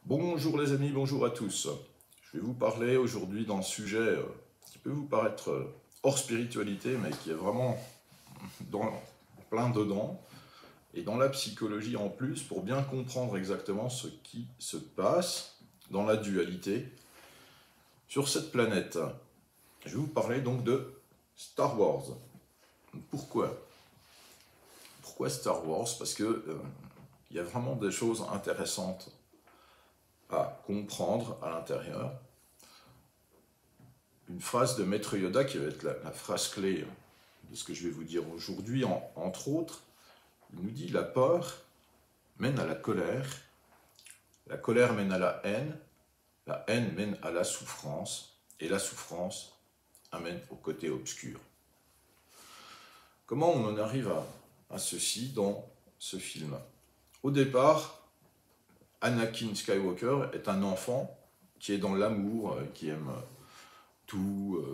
Bonjour les amis, bonjour à tous. Je vais vous parler aujourd'hui d'un sujet qui peut vous paraître hors spiritualité, mais qui est vraiment plein dedans, et dans la psychologie en plus, pour bien comprendre exactement ce qui se passe dans la dualité sur cette planète. Je vais vous parler donc de Star Wars. Pourquoi? Pourquoi Star Wars? Parce que il y a vraiment des choses intéressantes à comprendre à l'intérieur. Une phrase de Maître Yoda qui va être la phrase clé de ce que je vais vous dire aujourd'hui, entre autres. Il nous dit: la peur mène à la colère mène à la haine mène à la souffrance, et la souffrance amène au côté obscur. Comment on en arrive à ceci dans ce film? Au départ, Anakin Skywalker est un enfant qui est dans l'amour, qui aime tout,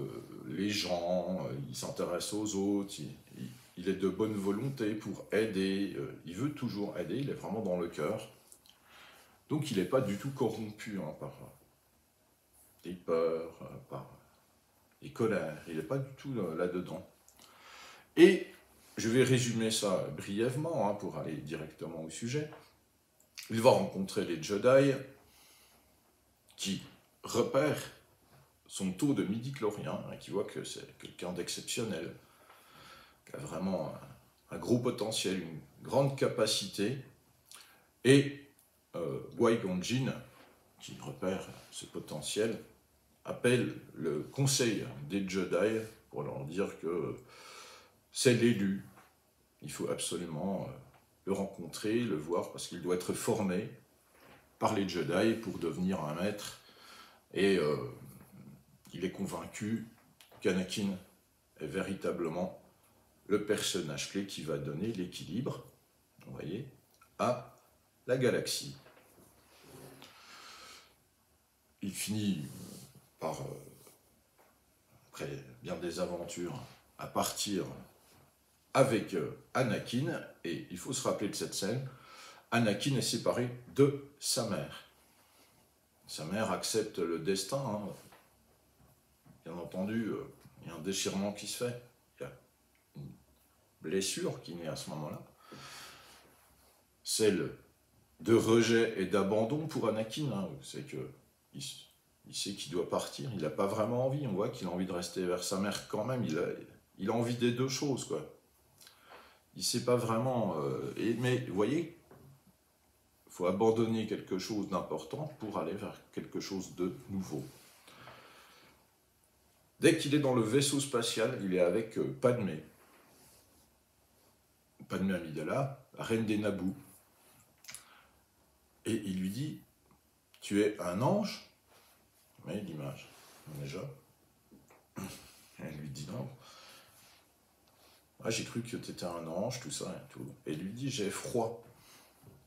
les gens, il s'intéresse aux autres, il est de bonne volonté pour aider, il veut toujours aider, il est vraiment dans le cœur. Donc il n'est pas du tout corrompu par les peurs, par les colères, il n'est pas du tout là-dedans. Et je vais résumer ça brièvement pour aller directement au sujet. Il va rencontrer les Jedi qui repèrent son taux de midi-chlorien, qui voit que c'est quelqu'un d'exceptionnel, qui a vraiment un gros potentiel, une grande capacité, et Qui-Gon Jinn, qui repère ce potentiel, appelle le conseil des Jedi pour leur dire que c'est l'élu, il faut absolument le rencontrer, le voir, parce qu'il doit être formé par les Jedi pour devenir un maître, et il est convaincu qu'Anakin est véritablement le personnage clé qui va donner l'équilibre, vous voyez, à la galaxie. Il finit par, après bien des aventures, à partir avec Anakin, et il faut se rappeler de cette scène. Anakin est séparé de sa mère. Sa mère accepte le destin, bien entendu, il y a un déchirement qui se fait, il y a une blessure qui naît à ce moment-là, celle de rejet et d'abandon pour Anakin, c'est que il sait qu'il doit partir, il n'a pas vraiment envie, on voit qu'il a envie de rester vers sa mère quand même, il a envie des deux choses, quoi. Il ne sait pas vraiment, mais vous voyez, il faut abandonner quelque chose d'important pour aller vers quelque chose de nouveau. Dès qu'il est dans le vaisseau spatial, il est avec Padmé. Padmé Amidala, la reine des Naboo. Et il lui dit: tu es un ange? Mais l'image, déjà. Elle lui dit: non. Ah, j'ai cru que tu étais un ange, tout ça et tout. Et il lui dit: j'ai froid.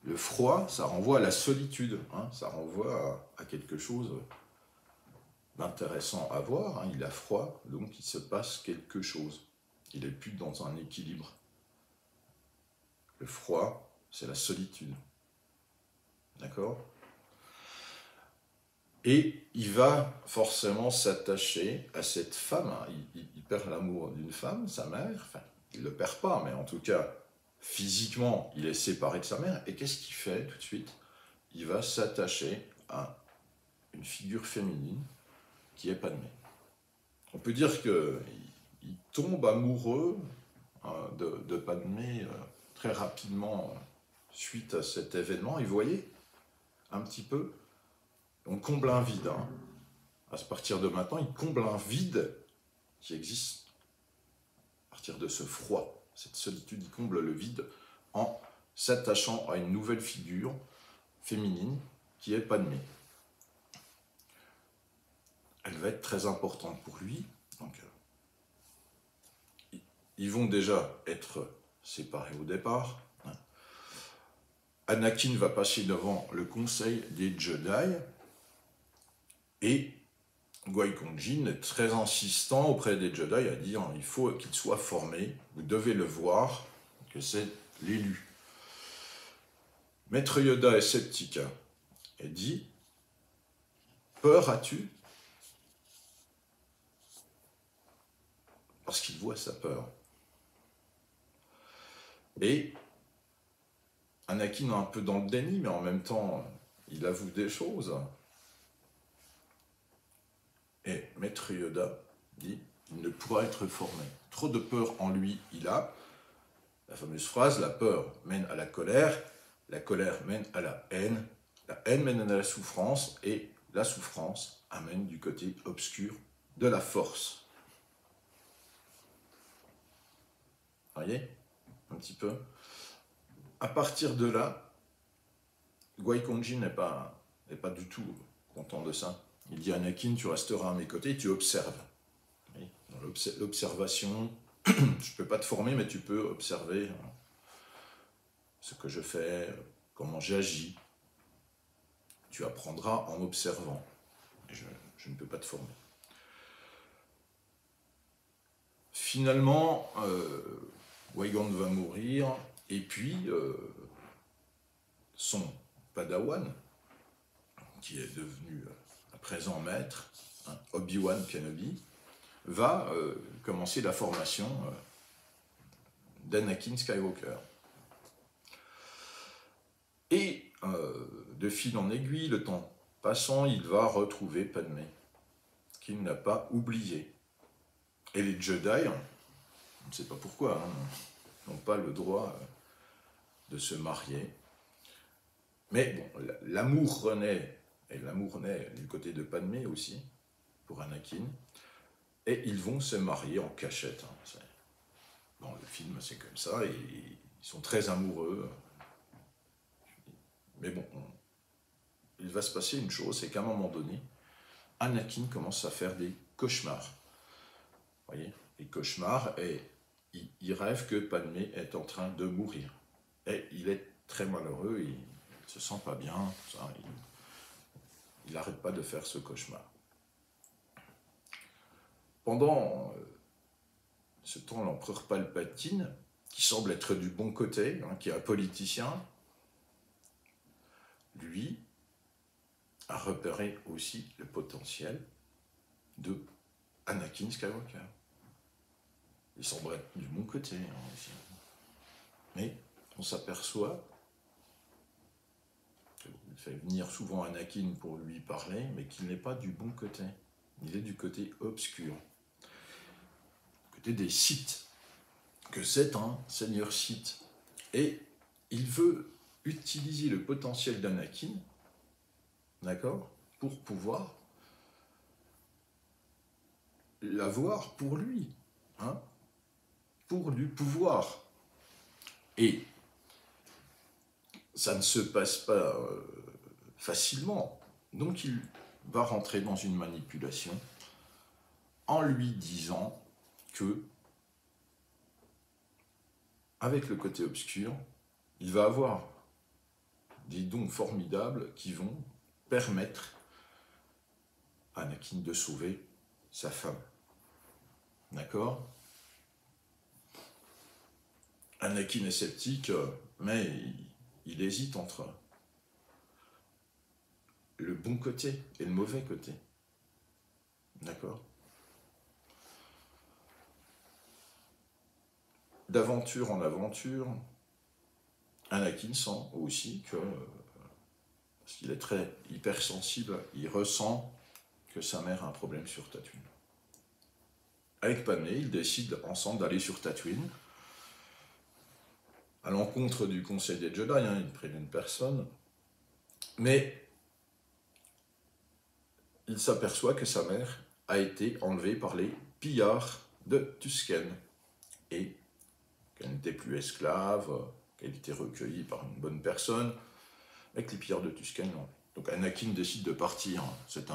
Le froid, ça renvoie à la solitude, ça renvoie à quelque chose d'intéressant à voir. Il a froid, donc il se passe quelque chose. Il n'est plus dans un équilibre. Le froid, c'est la solitude. D'accord? Et il va forcément s'attacher à cette femme. Il perd l'amour d'une femme, sa mère. Enfin, il ne le perd pas, mais en tout cas, physiquement, il est séparé de sa mère. Et qu'est-ce qu'il fait tout de suite? Il va s'attacher à une figure féminine qui est Padmé. On peut dire qu'il tombe amoureux de Padmé très rapidement suite à cet événement. Et vous voyez, un petit peu, on comble un vide. À partir de maintenant, il comble un vide qui existe. À partir de ce froid, cette solitude, il comble le vide en s'attachant à une nouvelle figure féminine qui est Padmé. Elle va être très importante pour lui. Donc, ils vont déjà être séparés au départ. Anakin va passer devant le conseil des Jedi. Et Qui-Gon Jinn est très insistant auprès des Jedi à dire: il faut qu'il soit formé, vous devez le voir, que c'est l'élu. Maître Yoda est sceptique et dit: peur as-tu? Parce qu'il voit sa peur. Et Anakin est un peu dans le déni, mais en même temps, il avoue des choses. Et Maître Yoda dit, il ne pourra être formé. Trop de peur en lui, il a. La fameuse phrase, la peur mène à la colère mène à la haine mène à la souffrance, et la souffrance amène du côté obscur de la force. Vous voyez, un petit peu. À partir de là, Qui-Gon Jinn n'est pas du tout content de ça. Il dit, Anakin, tu resteras à mes côtés, tu observes. Dans l'observation, je ne peux pas te former, mais tu peux observer ce que je fais, comment j'agis. Tu apprendras en observant. Je ne peux pas te former. Finalement, Qui-Gon va mourir, et puis son padawan, qui est devenu à présent maître, Obi-Wan Kenobi, va commencer la formation d'Anakin Skywalker. Et de fil en aiguille, le temps passant, il va retrouver Padmé, qu'il n'a pas oublié. Et les Jedi, on ne sait pas pourquoi, n'ont pas le droit de se marier. Mais bon, l'amour renaît, et l'amour naît du côté de Padmé aussi, pour Anakin, et ils vont se marier en cachette. Dans le film, c'est comme ça, et ils sont très amoureux. Mais bon, il va se passer une chose, c'est qu'à un moment donné, Anakin commence à faire des cauchemars. Vous voyez, des cauchemars, et il rêve que Padmé est en train de mourir. Et il est très malheureux, il ne se sent pas bien, il n'arrête pas de faire ce cauchemar. Pendant ce temps, l'empereur Palpatine, qui semble être du bon côté, qui est un politicien, lui a repéré aussi le potentiel de Anakin Skywalker. Il semble être du bon côté aussi. Mais on s'aperçoit qu'il fait venir souvent Anakin pour lui parler, mais qu'il n'est pas du bon côté. Il est du côté obscur. Du côté des Sith. Que c'est un seigneur Sith. Et il veut utiliser le potentiel d'Anakin, d'accord, pour pouvoir l'avoir pour lui, pour du pouvoir. Et ça ne se passe pas facilement. Donc il va rentrer dans une manipulation en lui disant que, avec le côté obscur, il va avoir des dons formidables qui vont permettre à Anakin de sauver sa femme. D'accord ? Anakin est sceptique, mais il hésite entre le bon côté et le mauvais côté. D'accord ? D'aventure en aventure, Anakin sent aussi que, parce qu'il est très hypersensible, il ressent que sa mère a un problème sur Tatooine. Avec Padmé, ils décident ensemble d'aller sur Tatooine, à l'encontre du conseil des Jedi, ils prennent personne, mais il s'aperçoit que sa mère a été enlevée par les pillards de Tusken, et qu'elle n'était plus esclave, qu'elle était recueillie par une bonne personne, avec les pillards de Tusken. Donc Anakin décide de partir, c'est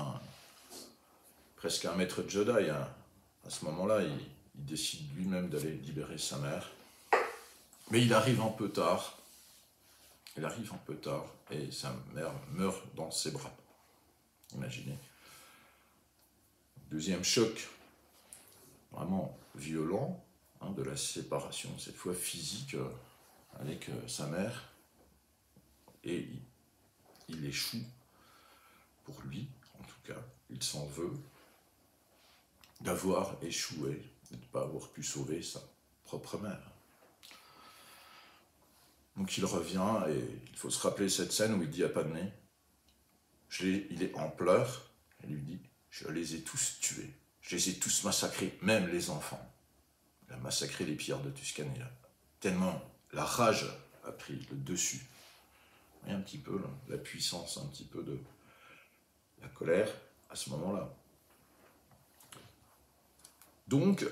presque un maître Jedi, à ce moment-là, il décide lui-même d'aller libérer sa mère. Mais il arrive un peu tard, et sa mère meurt dans ses bras. Imaginez. Deuxième choc, vraiment violent, de la séparation, cette fois physique, avec sa mère, et il échoue, pour lui en tout cas, il s'en veut d'avoir échoué, de ne pas avoir pu sauver sa propre mère. Donc il revient et il faut se rappeler cette scène où il dit à Padmé, il est en pleurs, et lui dit, je les ai tous tués, je les ai tous massacrés, même les enfants. Il a massacré les pierres de Tuscany, là. Tellement la rage a pris le dessus. Et un petit peu là, la puissance, un petit peu de la colère à ce moment-là. Donc,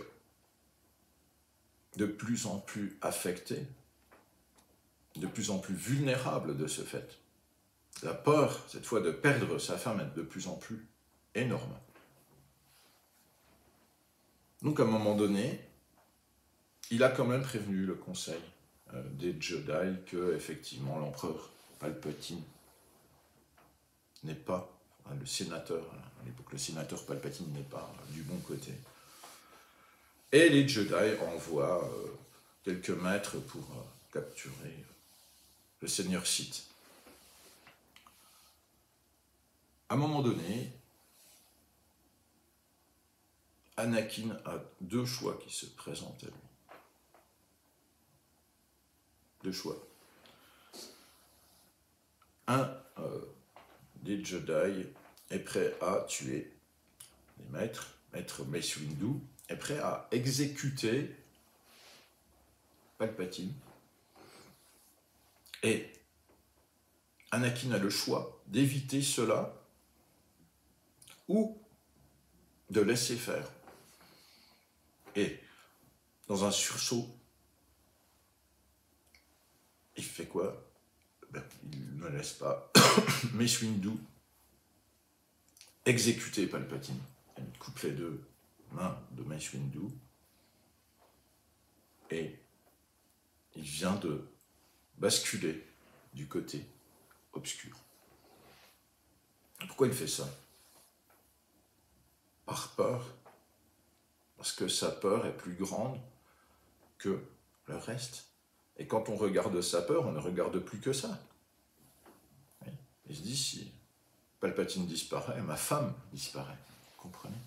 de plus en plus affecté, de plus en plus vulnérable de ce fait. La peur, cette fois, de perdre sa femme est de plus en plus énorme. Donc, à un moment donné, il a quand même prévenu le conseil des Jedi que, effectivement, l'empereur Palpatine n'est pas, le sénateur, à l'époque, le sénateur Palpatine n'est pas du bon côté. Et les Jedi envoient quelques maîtres pour capturer le seigneur Sith. À un moment donné, Anakin a deux choix qui se présentent à lui. Deux choix. Un des Jedi est prêt à tuer les maîtres, maître Mace Windu, est prêt à exécuter Palpatine. Et Anakin a le choix d'éviter cela ou de laisser faire. Et dans un sursaut, il fait quoi? Il ne laisse pas Mace Windu exécuter Palpatine. Il coupe les deux mains de Mace Windu et il vient de basculer du côté obscur. Pourquoi il fait ça? Par peur, parce que sa peur est plus grande que le reste. Et quand on regarde sa peur, on ne regarde plus que ça. Il se dit, si Palpatine disparaît, ma femme disparaît. Vous comprenez?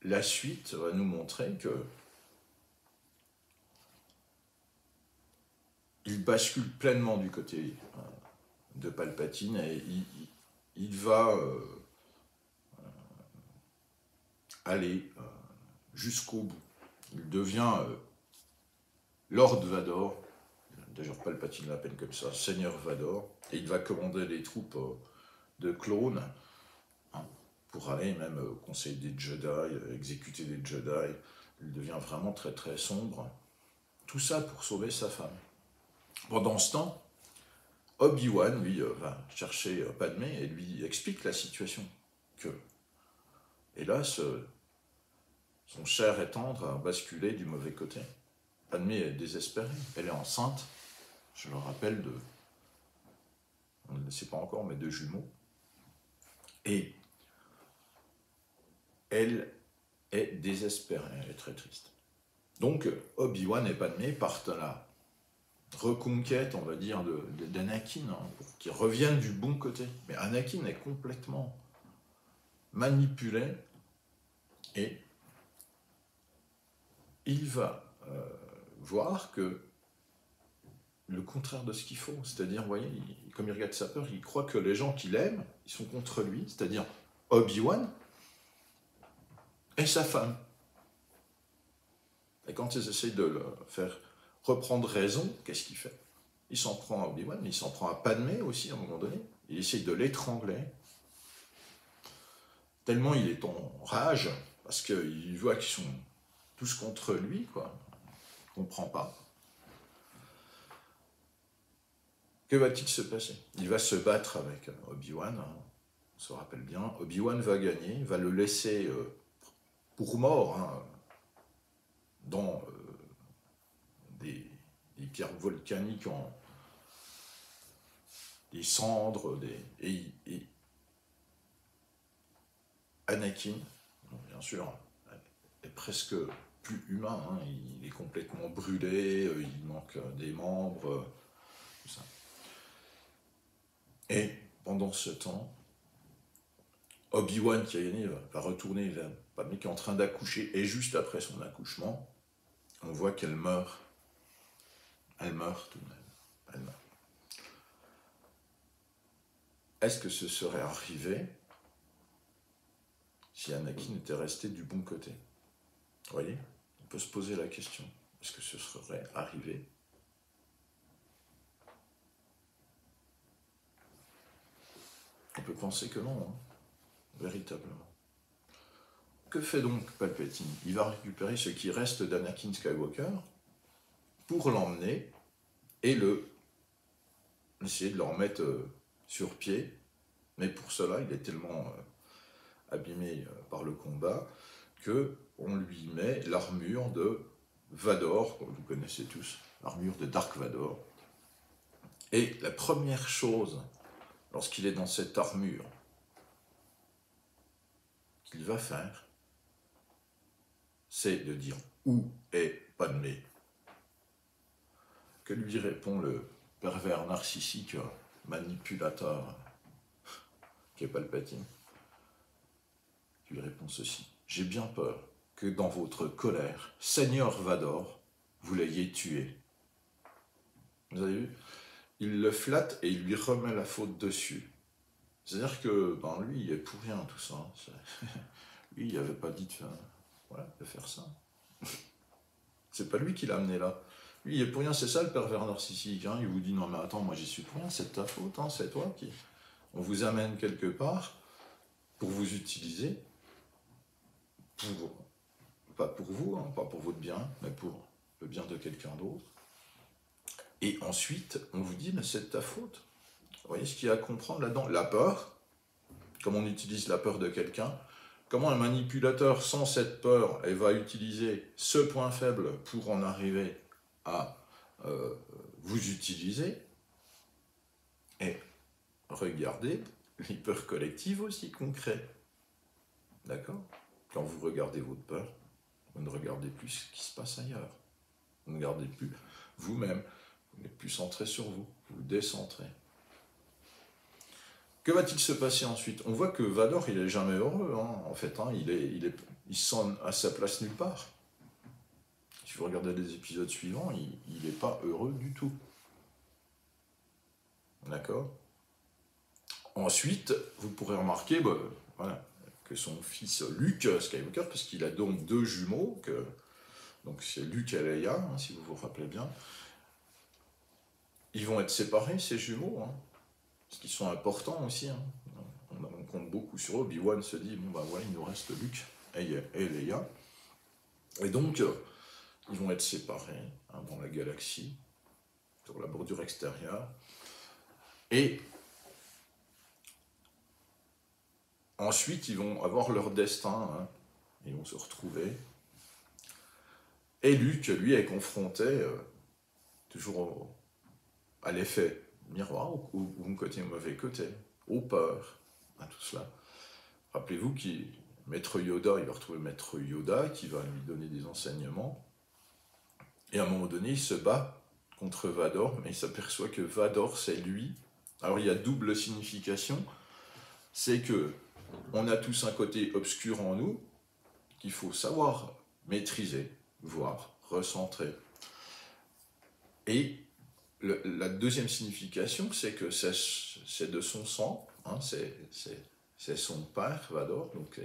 La suite va nous montrer que il bascule pleinement du côté de Palpatine et il va aller jusqu'au bout. Il devient Lord Vador, d'ailleurs Palpatine l'appelle comme ça, Seigneur Vador, et il va commander les troupes de clones pour aller même au Conseil des Jedi, exécuter des Jedi. Il devient vraiment très très sombre. Tout ça pour sauver sa femme. Pendant ce temps, Obi-Wan, lui, va chercher Padmé et lui explique la situation. Que, hélas, son cher et tendre a basculé du mauvais côté. Padmé est désespérée, elle est enceinte, je le rappelle, on ne le sait pas encore, mais de jumeaux. Et elle est désespérée, elle est très triste. Donc, Obi-Wan et Padmé partent à la reconquête, on va dire, d'Anakin, pour qu'il revienne du bon côté. Mais Anakin est complètement manipulé et il va voir que le contraire de ce qu'il faut, c'est-à-dire, vous voyez, comme il regarde sa peur, il croit que les gens qu'il aime, ils sont contre lui, c'est-à-dire Obi-Wan et sa femme. Et quand ils essayent de le faire reprendre raison, qu'est-ce qu'il fait? Il s'en prend à Obi-Wan, mais il s'en prend à Padmé aussi à un moment donné. Il essaye de l'étrangler. Tellement il est en rage, parce qu'il voit qu'ils sont tous contre lui, quoi. Il ne comprend pas. Que va-t-il se passer? Il va se battre avec Obi-Wan, on se rappelle bien. Obi-Wan va gagner, va le laisser pour mort dans des pierres volcaniques, des cendres, et Anakin, bien sûr, est presque plus humain, il est complètement brûlé, il manque des membres, tout ça. pendant ce temps, Obi-Wan qui a gagné va retourner vers Padmé qui est en train d'accoucher, et juste après son accouchement, on voit qu'elle meurt. Elle meurt tout de même. Elle meurt. Est-ce que ce serait arrivé si Anakin était resté du bon côté? Vous voyez? On peut se poser la question. Est-ce que ce serait arrivé? On peut penser que non, hein, véritablement. Que fait donc Palpatine? Il va récupérer ce qui reste d'Anakin Skywalker pour l'emmener et essayer de le remettre sur pied. Mais pour cela, il est tellement abîmé par le combat qu'on lui met l'armure de Vador, comme vous connaissez tous, l'armure de Dark Vador. Et la première chose, lorsqu'il est dans cette armure, qu'il va faire, c'est de dire « Où est Padmé ?» Que lui répond le pervers narcissique, manipulateur, qui est Palpatine? Il lui répond ceci: « J'ai bien peur que dans votre colère, Seigneur Vador, vous l'ayez tué. » Vous avez vu? Il le flatte et il lui remet la faute dessus. C'est-à-dire que lui, il est pour rien tout ça. Lui, il n'avait pas dit de faire ça. C'est pas lui qui l'a amené là. Lui, il est pour rien, c'est ça le pervers narcissique. Hein. Il vous dit, non mais attends, moi j'y suis pour rien, c'est de ta faute, hein, c'est toi qui... On vous amène quelque part pour vous utiliser, pas pour vous, hein, pas pour votre bien, mais pour le bien de quelqu'un d'autre. Et ensuite, on vous dit, mais c'est de ta faute. Vous voyez ce qu'il y a à comprendre là-dedans? La peur, comme on utilise la peur de quelqu'un, comment un manipulateur sans cette peur, elle va utiliser ce point faible pour en arriver à vous utiliser. Et regardez l'hyper collective aussi concret. D'accord? Quand vous regardez votre peur, vous ne regardez plus ce qui se passe ailleurs. Vous ne regardez plus vous-même. Vous n'êtes plus centré sur vous. Vous vous décentrez. Que va-t-il se passer ensuite? On voit que Vador, il n'est jamais heureux, hein, en fait. Hein, il se sent à sa place nulle part. Si vous regardez les épisodes suivants, il n'est pas heureux du tout. D'accord? Ensuite, vous pourrez remarquer que son fils Luke Skywalker, parce qu'il a donc deux jumeaux, donc c'est Luke et Leia, hein, si vous vous rappelez bien, ils vont être séparés, ces jumeaux, hein, parce qu'ils sont importants aussi. Hein. On compte beaucoup sur eux. Obi-Wan se dit, bon voilà, il nous reste Luke et Leia. Et donc, ils vont être séparés dans la galaxie, sur la bordure extérieure. Et ensuite, ils vont avoir leur destin, hein, ils vont se retrouver. Et Luke, lui, est confronté toujours à l'effet miroir, au bon côté, au mauvais côté, aux peurs, à tout cela. Rappelez-vous Maître Yoda, il va retrouver Maître Yoda qui va lui donner des enseignements. Et à un moment donné, il se bat contre Vador, mais il s'aperçoit que Vador, c'est lui. Alors il y a double signification, c'est que on a tous un côté obscur en nous qu'il faut savoir maîtriser, voir, recentrer. Et la deuxième signification, c'est que c'est de son sang, hein, c'est son père, Vador, donc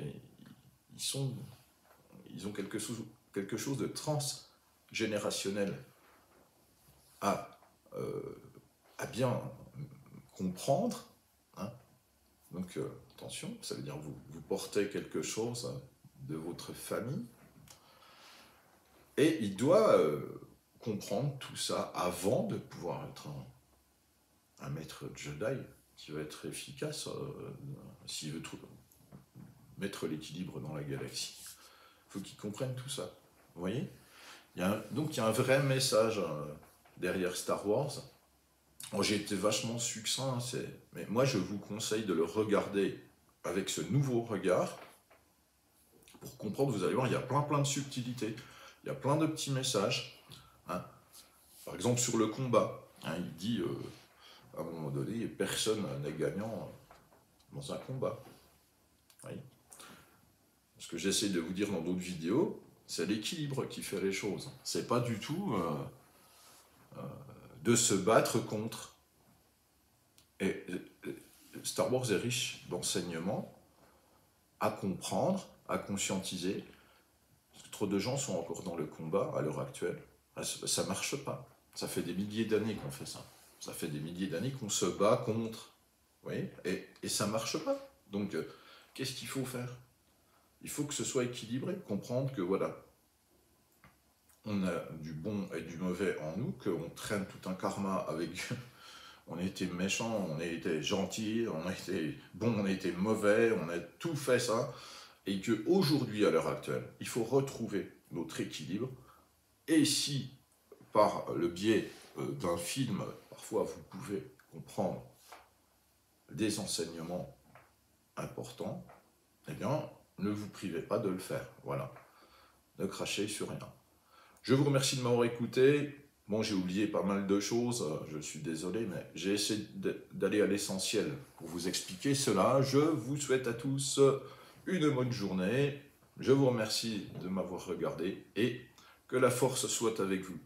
ils ont quelque chose de transgénérationnel à bien comprendre. Hein. Donc attention, ça veut dire que vous portez quelque chose de votre famille, et il doit comprendre tout ça avant de pouvoir être un maître Jedi qui va être efficace s'il veut mettre l'équilibre dans la galaxie. Il faut qu'il comprenne tout ça. Vous voyez? Donc il y a un vrai message derrière Star Wars. J'ai été vachement succinct, mais moi je vous conseille de le regarder avec ce nouveau regard pour comprendre. Vous allez voir, il y a plein de subtilités, il y a plein de petits messages. Hein. Par exemple sur le combat, hein, il dit à un moment donné, personne n'est gagnant dans un combat. Oui. Ce que j'essaie de vous dire dans d'autres vidéos, c'est l'équilibre qui fait les choses. C'est pas du tout de se battre contre. Et Star Wars est riche d'enseignements à comprendre, à conscientiser. Trop de gens sont encore dans le combat à l'heure actuelle. Ça ne marche pas. Ça fait des milliers d'années qu'on fait ça. Ça fait des milliers d'années qu'on se bat contre. Oui, et ça ne marche pas. Donc, qu'est-ce qu'il faut faire? Il faut que ce soit équilibré, comprendre que voilà, on a du bon et du mauvais en nous, qu'on traîne tout un karma avec... On a été méchant, on a été gentil, on a été bon, on a été mauvais, on a tout fait ça. Et qu'aujourd'hui, à l'heure actuelle, il faut retrouver notre équilibre. Et si, par le biais d'un film, parfois vous pouvez comprendre des enseignements importants, eh bien, ne vous privez pas de le faire. Voilà. Ne crachez sur rien. Je vous remercie de m'avoir écouté. Bon, j'ai oublié pas mal de choses, je suis désolé, mais j'ai essayé d'aller à l'essentiel pour vous expliquer cela. Je vous souhaite à tous une bonne journée. Je vous remercie de m'avoir regardé et que la force soit avec vous.